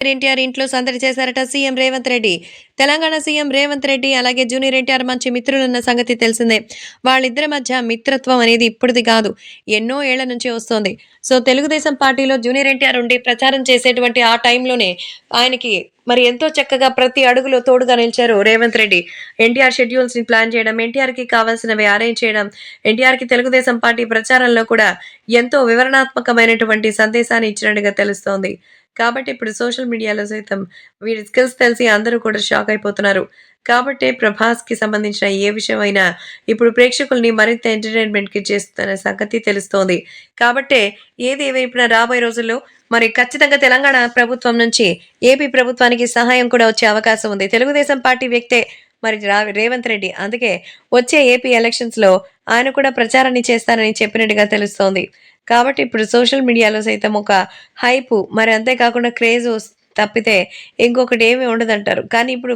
ఎన్టీఆర్ ఇంట్లో సందడి చేశారట సీఎం రేవంత్ రెడ్డి. తెలంగాణ సీఎం రేవంత్ రెడ్డి అలాగే జూనియర్ ఎన్టీఆర్ మంచి మిత్రులన్న సంగతి తెలిసిందే. వాళ్ళిద్దరి మధ్య మిత్రత్వం అనేది ఇప్పుడిది కాదు. ఎన్నో ఏళ్ల నుంచి వస్తోంది. సో తెలుగుదేశం పార్టీలో జూనియర్ ఎన్టీఆర్ ఉండి ప్రచారం చేసేటువంటి ఆ టైంలోనే ఆయనకి మరి ఎంతో చక్కగా ప్రతి అడుగులో తోడుగా నిలిచారు రేవంత్ రెడ్డి. ఎన్టీఆర్ షెడ్యూల్స్ ని ప్లాన్ చేయడం, ఎన్టీఆర్ కి కావాల్సినవి అరేంజ్ చేయడం, ఎన్టీఆర్ కి తెలుగుదేశం పార్టీ ప్రచారంలో కూడా ఎంతో వివరణాత్మకమైనటువంటి సందేశాన్ని ఇచ్చినట్టుగా తెలుస్తోంది. కాబట్టి ఇప్పుడు సోషల్ మీడియాలో సైతం వీరి స్కిల్స్ తెలిసి అందరూ కూడా షాక్ అయిపోతున్నారు. కాబట్టే 'ప్రభాస్‌కి' సంబంధించిన ఏ విషయమైనా ఇప్పుడు ప్రేక్షకుల్ని మరింత ఎంటర్‌టైన్‌మెంట్‌కి చేస్తున్న సంగతి తెలుస్తోంది. కాబట్టే ఏది ఏమైనా రాబోయే రోజుల్లో మరి ఖచ్చితంగా తెలంగాణ ప్రభుత్వం నుంచి ఏపీ ప్రభుత్వానికి సహాయం కూడా వచ్చే అవకాశం ఉంది. తెలుగుదేశం పార్టీ వ్యక్తే మరి రేవంత్ రెడ్డి. అందుకే వచ్చే ఏపీ ఎలక్షన్స్‌లో ఆయన కూడా ప్రచారాన్ని చేస్తానని చెప్పినట్టుగా తెలుస్తోంది. కాబట్టి ఇప్పుడు సోషల్ మీడియాలో సైతం ఒక హైపు మరి అంతే కాకుండా క్రేజ్ తప్పితే ఇంకొకటి ఏమి ఉండదంటారు. కానీ ఇప్పుడు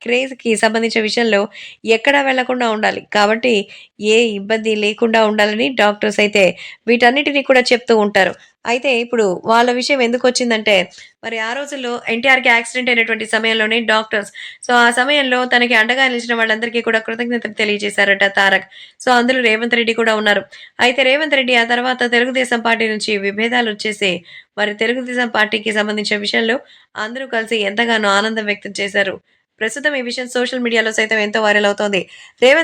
క్రేజ్‌కి సంబంధించిన విషయంలో ఎక్కడా వెళ్ళకుండా ఉండాలి. కాబట్టి ఏ ఇబ్బంది లేకుండా ఉండాలని డాక్టర్స్ అయితే వీటన్నిటిని కూడా చెప్తూ ఉంటారు. అయితే ఇప్పుడు వాళ్ళ విషయం ఎందుకొచ్చిందంటే మరి ఆ రోజుల్లో ఎన్టీఆర్‌కి యాక్సిడెంట్ అయినటువంటి సమయంలోనే డాక్టర్స్ సో ఆ సమయంలో తనకి అండగా నిలిచిన వాళ్ళందరికీ కూడా కృతజ్ఞతలు తెలియజేశారట తారక్. సో అందులో రేవంత్ రెడ్డి కూడా ఉన్నారు. అయితే రేవంత్ రెడ్డి ఆ తర్వాత తెలుగుదేశం పార్టీ నుంచి విభేదాలొచ్చేసి, మరి తెలుగుదేశం పార్టీకి సంబంధించిన విషయంలో అందరూ కలిసి ఎంతగానో ఆనందం వ్యక్తం చేశారు. ప్రస్తుతం ఈ విషయం సోషల్ మీడియాలో సైతం ఎంతో వైరల్ అవుతోంది. రేవంత్